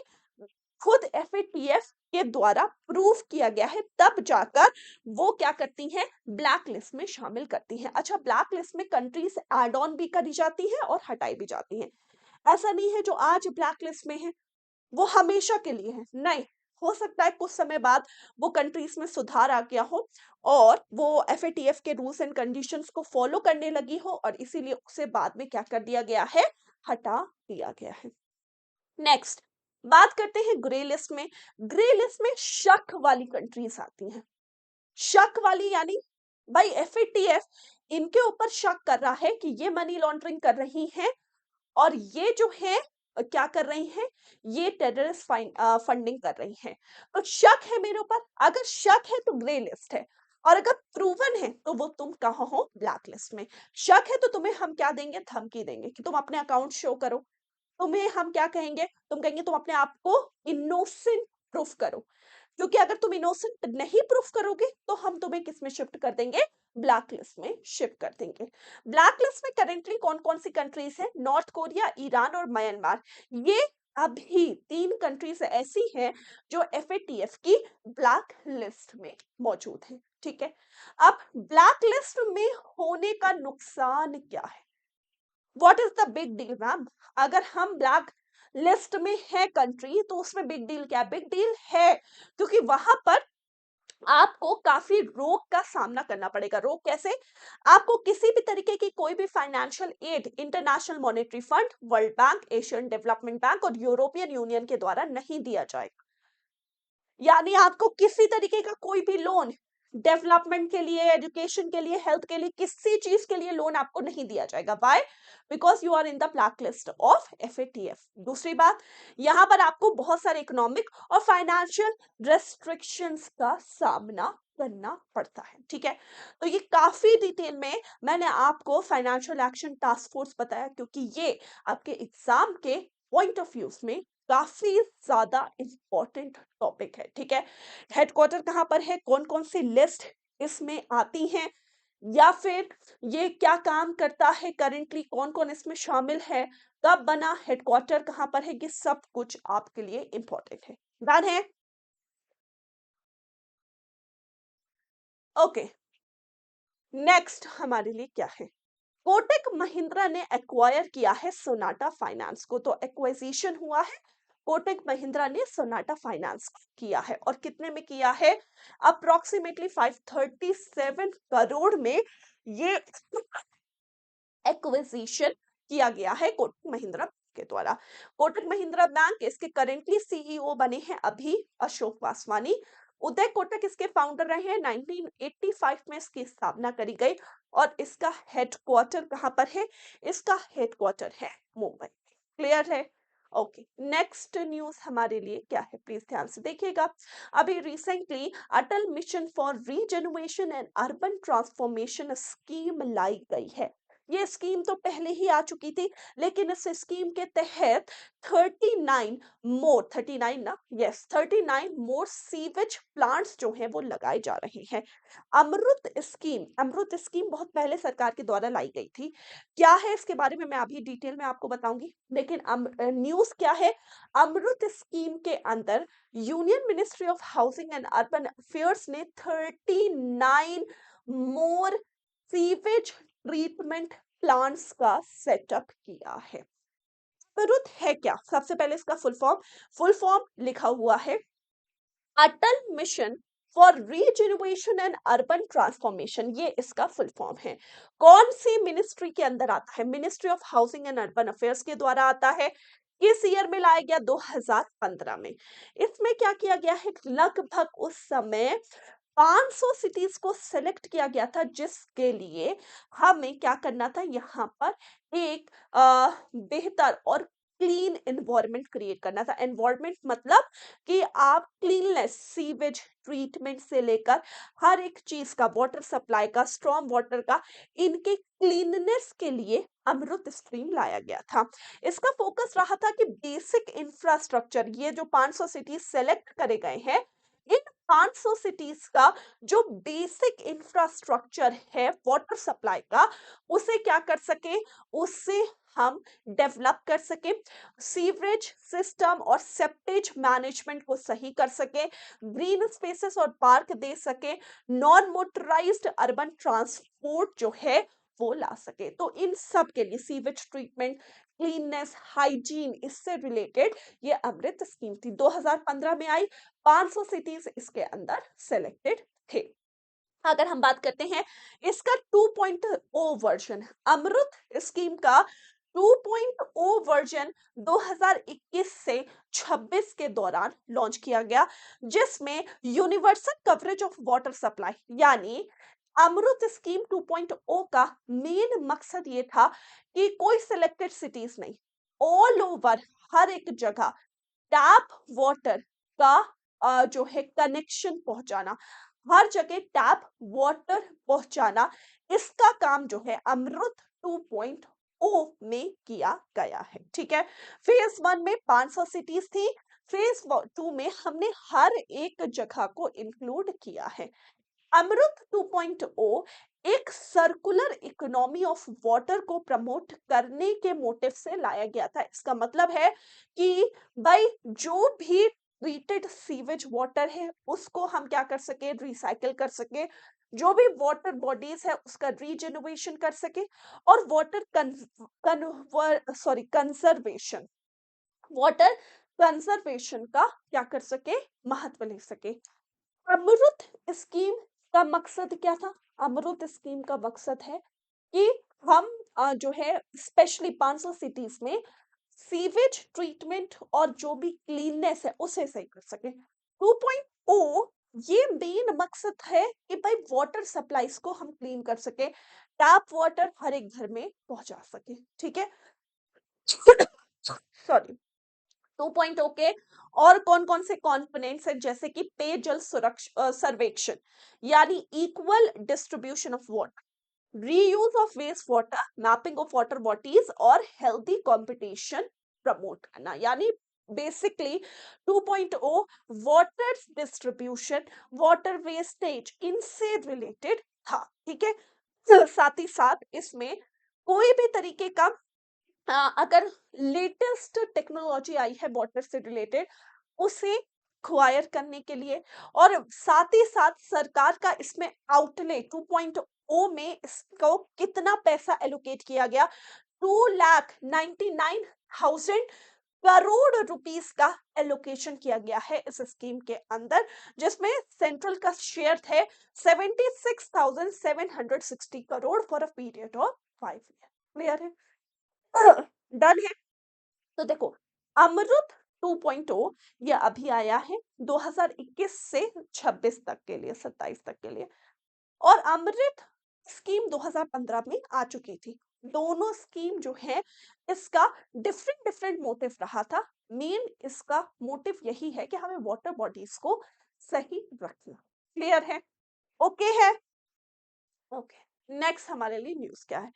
खुद एफएटीएफ के द्वारा प्रूव किया गया है, तब जाकर वो क्या करती हैं, ब्लैक लिस्ट में शामिल करती हैं। अच्छा, ब्लैक लिस्ट में कंट्रीज ऐड ऑन भी करी जाती है और हटाई भी जाती हैं। ऐसा नहीं है जो आज ब्लैक लिस्ट में है वो हमेशा के लिए है, नहीं। हो सकता है कुछ समय बाद वो कंट्रीज में सुधार आ गया हो और वो एफएटीएफ के रूल्स एंड कंडीशंस को फॉलो करने लगी हो और इसीलिए उसे बाद में क्या कर दिया गया है, हटा दिया गया है। नेक्स्ट बात करते हैं ग्रे लिस्ट में। ग्रे लिस्ट में शक वाली कंट्रीज आती हैं। शक वाली यानी भाई एफएटीएफ इनके ऊपर शक कर रहा है कि ये मनी लॉन्ड्रिंग कर रही हैं और ये जो है क्या कर रही हैं, ये टेररिस्ट फंडिंग कर रही हैं। तो शक है मेरे ऊपर, अगर शक है तो ग्रे लिस्ट है और अगर प्रूवन है तो वो तुम कहाँ हो, ब्लैक लिस्ट में। शक है तो तुम्हें हम क्या देंगे, धमकी देंगे कि तुम अपने अकाउंट शो करो। तुम्हें हम क्या कहेंगे, तुम कहेंगे तुम अपने आप को इनोसेंट प्रूफ करो, क्योंकि अगर तुम इनोसेंट नहीं प्रूफ करोगे तो हम तुम्हें किस में शिफ्ट कर देंगे, ब्लैक लिस्ट में शिफ्ट कर देंगे। ब्लैक लिस्ट में करेंटली कौन कौन सी कंट्रीज है, नॉर्थ कोरिया, ईरान और म्यांमार। ये अभी 3 कंट्रीज ऐसी हैं जो एफएटीएफ की ब्लैक लिस्ट में मौजूद है। ठीक है, अब ब्लैक लिस्ट में होने का नुकसान क्या है, what is the big deal ma'am. अगर हम ब्लैक लिस्ट में है कंट्री तो उसमें बिग डील क्या है, बिग डील है क्योंकि वहां पर आपको काफी रोक का सामना करना पड़ेगा। रोक कैसे, आपको किसी भी तरीके की कोई भी financial aid international monetary fund, world bank, Asian development bank और यूरोपियन यूनियन के द्वारा नहीं दिया जाएगा। यानी आपको किसी तरीके का कोई भी लोन डेवलपमेंट के लिए, एजुकेशन के लिए, हेल्थ के लिए, किसी चीज के लिए लोन आपको नहीं दिया जाएगा। Why, because you are in the black list of FATF. दूसरी बात, यहां पर आपको बहुत सारे इकोनॉमिक और फाइनेंशियल रेस्ट्रिक्शंस का सामना करना पड़ता है। ठीक है, तो ये काफी डिटेल में मैंने आपको फाइनेंशियल एक्शन टास्क फोर्स बताया क्योंकि ये आपके एग्जाम के पॉइंट ऑफ व्यू में काफी ज्यादा इंपॉर्टेंट टॉपिक है। ठीक है, हेडक्वार्टर कहां पर है, कौन कौन सी लिस्ट इसमें आती हैं, या फिर ये क्या काम करता है, करेंटली कौन कौन इसमें शामिल है, कब बना, हेडक्वार्टर कहां पर है, ये सब कुछ आपके लिए इंपॉर्टेंट है। डन है, ओके। नेक्स्ट हमारे लिए क्या है, कोटक महिंद्रा ने एक्वायर किया है सोनाटा फाइनेंस को। तो एक्विजिशन हुआ है, कोटक महिंद्रा ने सोनाटा फाइनेंस किया है और कितने में किया है, अप्रोक्सीमेटली 537 करोड़ में ये एक्विजिशन किया गया है कोटक महिंद्रा के द्वारा। कोटक महिंद्रा बैंक इसके करेंटली सीईओ बने हैं अभी अशोक वासवानी। उदय कोटक इसके फाउंडर रहे हैं, 1985 में इसकी स्थापना करी गई और इसका हेडक्वार्टर कहां पर है, इसका हेडक्वार्टर है मुंबई। क्लियर है, ओके। नेक्स्ट न्यूज हमारे लिए क्या है, प्लीज ध्यान से देखिएगा। अभी recently Atal mission for regeneration and urban transformation scheme लाई गई है। ये स्कीम तो पहले ही आ चुकी थी, लेकिन इस स्कीम के तहत 39 मोर, 39 ना, यस 39 मोर सीवेज प्लांट्स जो हैं वो लगाए जा रहे हैं। अमृत स्कीम बहुत पहले सरकार के द्वारा लाई गई थी। क्या है इसके बारे में मैं अभी डिटेल में आपको बताऊंगी, लेकिन न्यूज क्या है, अमृत स्कीम के अंदर union ministry of housing and urban affairs ने 39 मोर सीवेज ट्रीटमेंट प्लांट्स का सेटअप किया है। अमृत है क्या, सबसे पहले इसका फुल फॉर्म लिखा हुआ है, Atal mission for regeneration and urban transformation, ये इसका फुल फॉर्म है। कौन सी मिनिस्ट्री के अंदर आता है, ministry of housing and urban affairs के द्वारा आता है। किस ईयर में लाया गया, 2015 में। इसमें क्या किया गया है, लगभग उस समय 500 सिटीज को सेलेक्ट किया गया था जिसके लिए हमें क्या करना था, यहाँ पर एक बेहतर और क्लीन एनवायरनमेंट क्रिएट करना था। एनवायरनमेंट मतलब कि आप क्लीननेस, सीवेज ट्रीटमेंट से लेकर हर एक चीज का, वाटर सप्लाई का, स्ट्रॉन्ग वाटर का, इनके क्लीननेस के लिए अमृत स्ट्रीम लाया गया था। इसका फोकस रहा था कि बेसिक इंफ्रास्ट्रक्चर, ये जो 500 सिटीज सेलेक्ट करे गए हैं, इन 500 सिटीज का जो बेसिक इंफ्रास्ट्रक्चर है वाटर सप्लाई का, उसे क्या कर सके, उससे हम डेवलप कर सके, सीवरेज सिस्टम और सेप्टेज मैनेजमेंट को सही कर सके, ग्रीन स्पेसेस और पार्क दे सके, नॉन मोटराइज्ड अर्बन ट्रांसपोर्ट जो है वो ला सके। तो इन सब के लिए सीवेज ट्रीटमेंट, क्लीननेस, हाइजीन, इससे रिलेटेड ये अमृत स्कीम थी। 2015 में आई, 500 सिटीज इसके अंदर सेलेक्टेड थे। अगर हम बात करते हैं इसका 2.0 वर्जन, अमृत स्कीम का 2.0 वर्जन 2021 से 26 के दौरान लॉन्च किया गया, जिसमें universal coverage of water supply, यानी अमृत स्कीम 2.0 का मेन मकसद ये था कि कोई सिलेक्टेड सिटीज नहीं, ऑल ओवर, हर एक जगह टैप वाटर का जो है कनेक्शन पहुंचाना, हर जगह टैप वाटर पहुंचाना, इसका काम जो है अमृत 2.0 में किया गया है। ठीक है, फेज 1 में 500 सिटीज थी, फेज 2 में हमने हर एक जगह को इंक्लूड किया है। अमृत 2.0 एक सर्कुलर इकोनॉमी ऑफ वाटर को प्रमोट करने के मोटिव से लाया गया था। इसका मतलब है कि भाई जो भी ट्रीटेड सीवेज वाटर है उसको हम क्या कर सके, रिसाइकिल कर सके, जो भी वाटर बॉडीज है उसका रीजेनरेशन कर सके, और वाटर कंजर्वेशन, वाटर कंजर्वेशन का क्या कर सके, महत्व ले सके। अमृत स्कीम का मकसद क्या था? अमृत स्कीम का मकसद है कि हम जो है स्पेशली 500 सिटीज में सीवेज ट्रीटमेंट और जो भी क्लीननेस है उसे सही कर सके। 2.0 ये मेन मकसद है कि भाई वाटर सप्लाईज को हम क्लीन कर सके, टैप वाटर हर एक घर में पहुंचा सके। ठीक है, सॉरी। 2.0 के और कौन कौन से कंपोनेंट्स हैं, जैसे कि पेयजल सुरक्षा सर्वेक्षण, यानी equal distribution of water, reuse of waste water, mapping of water bodies और हेल्दी कंपटीशन प्रमोट करना, यानी basically 2.0 water distribution, water wastage, इनसे रिलेटेड था। ठीक है, साथ ही साथ इसमें कोई भी तरीके का अगर लेटेस्ट टेक्नोलॉजी आई है वाटर से रिलेटेड उसे एक्वायर करने के लिए, और साथ ही साथ सरकार का इसमें आउटले 2.0 में इसको कितना पैसा एलोकेट किया गया, 2,99,000 करोड़ रुपीस का एलोकेशन किया गया है इस स्कीम के अंदर, जिसमें सेंट्रल का शेयर थे 76,760 crore for a period of 5 year. Clear है? डन है। तो देखो, अमृत 2.0 ये अभी आया है 2021 से 26 तक के लिए, 27 तक के लिए, और अमृत स्कीम 2015 में आ चुकी थी। दोनों स्कीम जो है इसका डिफरेंट डिफरेंट मोटिव रहा था। मेन इसका मोटिव यही है कि हमें वाटर बॉडीज को सही रखना। क्लियर है? ओके है? ओके, नेक्स्ट हमारे लिए न्यूज क्या है?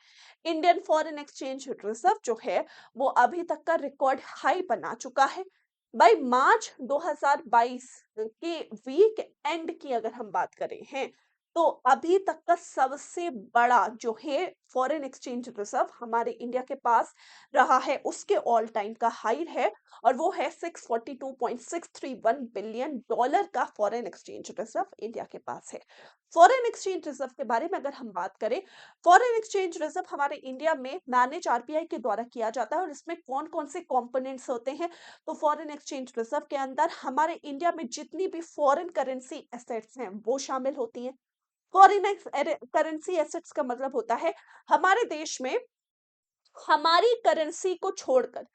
इंडियन फॉरेन एक्सचेंज रिजर्व जो है वो अभी तक का रिकॉर्ड हाई बना चुका है। बाई मार्च 2022 के वीक एंड की अगर हम बात करें हैं, तो अभी तक का सबसे बड़ा जो है फॉरेन एक्सचेंज रिजर्व हमारे इंडिया के पास रहा है, उसके ऑल टाइम का हाई है, और वो है $642.631 बिलियन का फॉरेन एक्सचेंज रिजर्व इंडिया के पास है। फॉरेन एक्सचेंज रिजर्व के बारे में अगर हम बात करें, फॉरेन एक्सचेंज रिजर्व हमारे इंडिया में मैनेज आरबीआई के द्वारा किया जाता है, और इसमें कौन कौन से कंपोनेंट्स होते हैं, तो फॉरेन एक्सचेंज रिजर्व के अंदर हमारे इंडिया में जितनी भी फॉरेन करेंसी एसेट्स हैं वो शामिल होती हैं। फॉरेन करेंसी एसेट्स का मतलब होता है हमारे देश में हमारी करेंसी को छोड़कर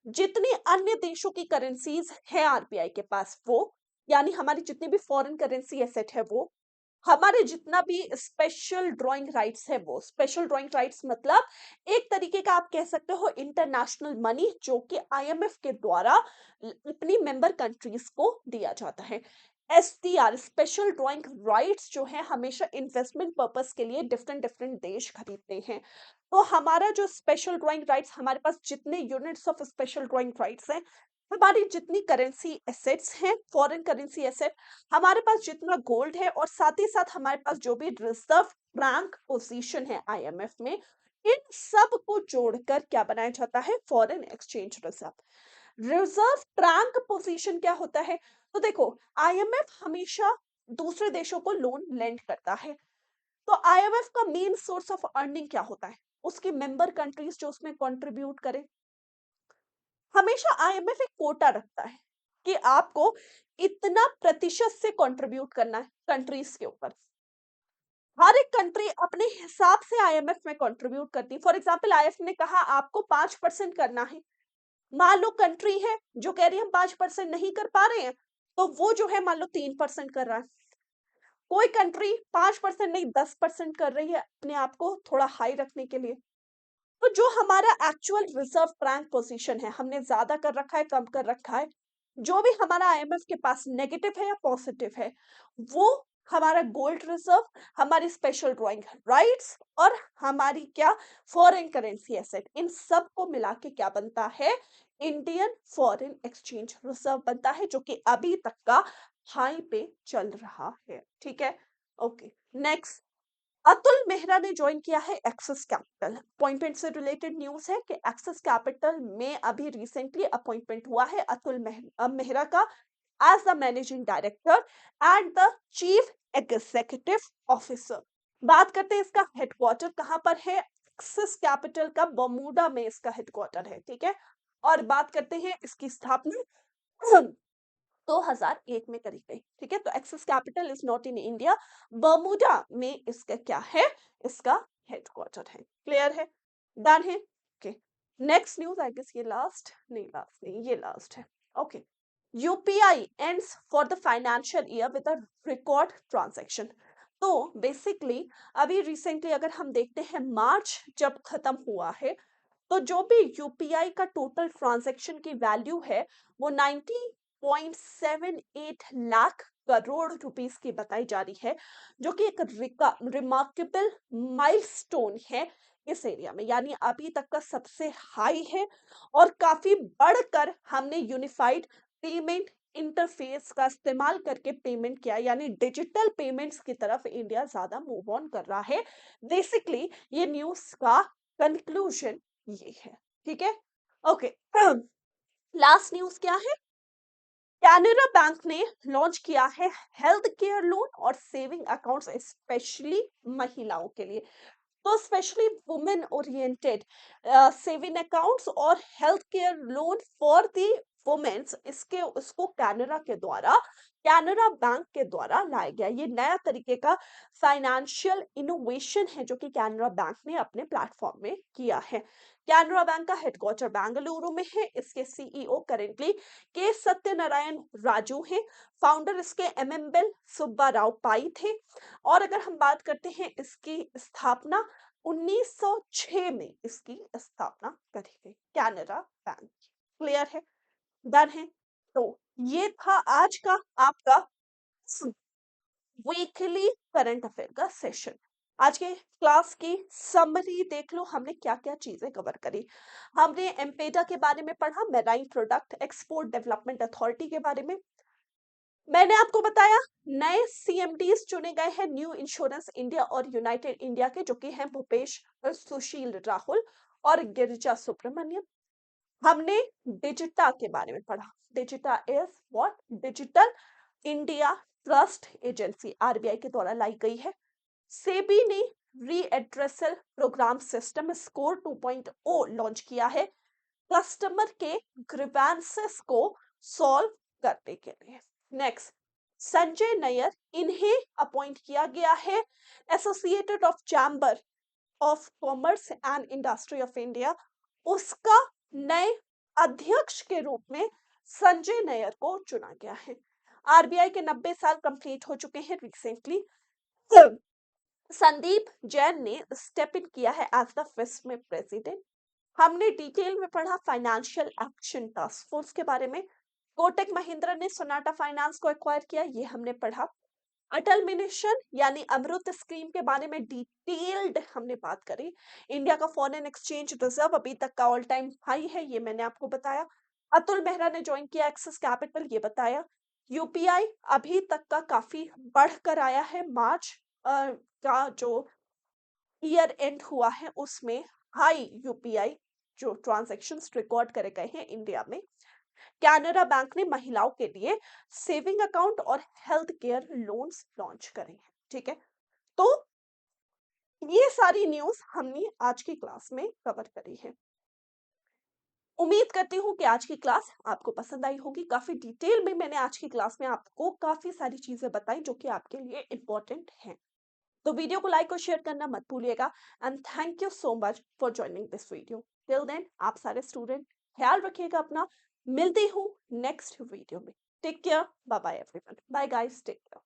जितनी अन्य देशों की करेंसीज है आरबीआई के पास, वो यानी हमारी जितनी भी फॉरेन करेंसी एसेट है वो, हमारे जितना भी स्पेशल ड्राइंग राइट्स है वो, स्पेशल ड्राइंग राइट्स मतलब एक तरीके का आप कह सकते हो इंटरनेशनल मनी, जो कि आईएमएफ के द्वारा अपनी मेंबर कंट्रीज को दिया जाता है। एसडीआर, स्पेशल ड्राइंग राइट्स जो है हमेशा इन्वेस्टमेंट पर्पस के लिए डिफरेंट डिफरेंट देश खरीदते हैं। तो हमारा जो स्पेशल ड्राइंग राइट्स, हमारे पास जितने units of special drawing rights हैं, हमारी जितनी करेंसी एसेट्स हैं, फॉरेन करेंसी एसेट, हमारे पास जितना गोल्ड है, और साथ ही साथ हमारे पास जो भी रिजर्व रैंक पोजीशन है आईएमएफ में, इन सब को जोड़कर क्या बनाया जाता है? Foreign exchange reserve. Reserve rank position क्या होता है? तो देखो, आईएमएफ हमेशा दूसरे देशों को लोन लेंड करता है, तो आईएमएफ का मेन सोर्स ऑफ अर्निंग क्या होता है? उसकी मेंबर कंट्रीज जो उसमें कंट्रीब्यूट करें, हमेशा आईएमएफ एक कोटा रखता है कि आपको इतना प्रतिशत से कंट्रीब्यूट करना है कंट्रीज के ऊपर। हर एक कंट्री अपने हिसाब से आईएमएफ में कंट्रीब्यूट करती है। फॉर एग्जांपल आईएमएफ ने कहा आपको 5% करना है। मान लो कंट्री है जो कह रही है हम 5% नहीं कर पा रहे हैं, तो वो जो है मान लो 3% कर रहा है। कोई कंट्री 5% नहीं 10% कर रही है अपने आप को थोड़ा हाई रखने के लिए। तो जो हमारा एक्चुअल रिजर्व बैंक पोजीशन है, हमने ज्यादा कर रखा है कम कर रखा है, जो भी हमारा आईएमएफ के पास नेगेटिव है या पॉजिटिव है, वो हमारा गोल्ड रिजर्व, हमारी स्पेशल ड्राइंग राइट्स और हमारी क्या फॉरेन करेंसी एसेट, इन सब को मिला के क्या बनता है, इंडियन फॉरेन एक्सचेंज रिजर्व बनता है, जो कि अभी तक का हाई पे चल रहा है। ठीक है, ओके। नेक्स्ट, अतुल मेहरा ने ज्वाइन किया है एक्सिस कैपिटल। अपॉइंटमेंट से रिलेटेड न्यूज है कि एक्सिस कैपिटल में अभी रिसेंटली अपॉइंटमेंट हुआ है अतुल मेहरा का as the managing director and the chief executive officer. बात करते हैं इसका हेडक्वार्टर कहां पर है। एक्सिस कैपिटल का बर्मुडा में इसका हेडक्वार्टर है। ठीक है, और बात करते हैं इसकी स्थापना 2001 में करी गई। ठीक है, तो axis capital is not in India, Bermuda में इसका क्या है, इसका हेडक्वार्टर है। क्लियर है, डन है। Okay, next news, I guess ये लास्ट नहीं, लास्ट नहीं, ये लास्ट है। Okay, UPI ends for the financial year with a record transaction. तो बेसिकली अभी रिसेंटली अगर हम देखते हैं मार्च जब खत्म हुआ है, तो जो भी यूपीआई का टोटल ट्रांजैक्शन की वैल्यू है वो 90.78 लाख करोड़ रुपीस की बताई जा रही है, जो कि एक रिमार्केबल माइलस्टोन है इस एरिया में, यानी अभी तक का सबसे हाई है। और काफी बढ़कर हमने यूनिफाइड पेमेंट इंटरफेस का इस्तेमाल करके पेमेंट किया, यानी डिजिटल पेमेंट्स की तरफ इंडिया ज्यादा मूव ऑन कर रहा है। बेसिकली ये न्यूज का कंक्लूजन ये है। ठीक है, ओके। लास्ट न्यूज क्या है, कैनरा बैंक ने लॉन्च किया है हेल्थ केयर लोन और सेविंग अकाउंट्स स्पेशली महिलाओं के लिए। तो specially women oriented saving accounts और health care loan for the women's, इसको कैनरा बैंक के द्वारा लाया गया। ये नया तरीके का फाइनेंशियल इनोवेशन है जो कि कैनरा बैंक ने अपने प्लेटफॉर्म में किया है। कैनरा बैंक का हेडक्वार्टर बेंगलुरु में है। इसके सीईओ करेंटली के सत्यनारायण राजू हैं। फाउंडर इसके एमएमबेल सुब्बा राव पाई थे। और अगर हम बात करते हैं इसकी स्थापना 1906 में इसकी स्थापना करी गई, कैनरा बैंक। क्लियर है, डन है। तो ये था आज का आपका वीकली करंट अफेयर का सेशन। आज के क्लास की समरी देख लो, हमने क्या क्या चीजें कवर करी। हमने एम्पेडा के बारे में पढ़ा, marine product export development authority के बारे में। मैंने आपको बताया नए सीएमडीज चुने गए हैं न्यू इंश्योरेंस इंडिया और यूनाइटेड इंडिया के, जो कि हैं भूपेश सुशील राहुल और गिरिजा सुब्रमण्यम। हमने डिजिटा के बारे में पढ़ा। DIGITA is what, digital India trust agency RBI के द्वारा लाई गई है। सेबी ने redressal program system score 2.0 launch किया है कस्टमर के ग्रीवेंसेस को सॉल्व करने के लिए। नेक्स्ट, संजय नायर, इन्हें अपॉइंट किया गया है associated of chamber of commerce and industry of India, उसका नए अध्यक्ष के रूप में संजय नायर को चुना गया है। आरबीआई के 90 साल कंप्लीट हो चुके हैं रिसेंटली। संदीप जैन ने स्टेप इन किया है एज द फर्स्ट में प्रेसिडेंट। हमने डिटेल में पढ़ा फाइनेंशियल एक्शन टास्क फोर्स के बारे में। कोटक महिंद्रा ने सोनाटा फाइनेंस को एक्वायर किया, ये हमने पढ़ा। अटल मिशन यानी अमृत स्कीम के बारे में डिटेल्ड हमने बात करी। इंडिया का फॉरेन एक्सचेंज रिजर्व अभी तक का ऑल टाइम हाई है, ये मैंने आपको बताया। अतुल मेहरा ने ज्वाइन किया एक्सिस कैपिटल, ये बताया। यूपीआई अभी तक का काफी बढ़कर आया है। मार्च का जो ईयर एंड हुआ है उसमें हाई यूपीआई जो ट्रांजैक्शंस रिकॉर्ड करे गए हैं इंडिया में। कैनरा बैंक ने महिलाओं के लिए सेविंग अकाउंट और हेल्थ केयर लोन्स लॉन्च करे हैं। ठीक है, तो ये सारी न्यूज हमने आज की क्लास में कवर करी है। उम्मीद करती हूँ कि आज की क्लास आपको पसंद आई होगी। काफ़ी डिटेल में मैंने आज की क्लास में आपको काफ़ी सारी चीज़ें बताई जो कि आपके लिए इम्पोर्टेंट हैं। तो वीडियो को लाइक और शेयर करना मत भूलिएगा and thank you so much for joining this video. Till then आप सारे स्टूडेंट ख्याल रखिएगा अपना। मिलती हूँ नेक्स्ट वीडियो में। Take care. Bye bye everyone. Bye guys, take care.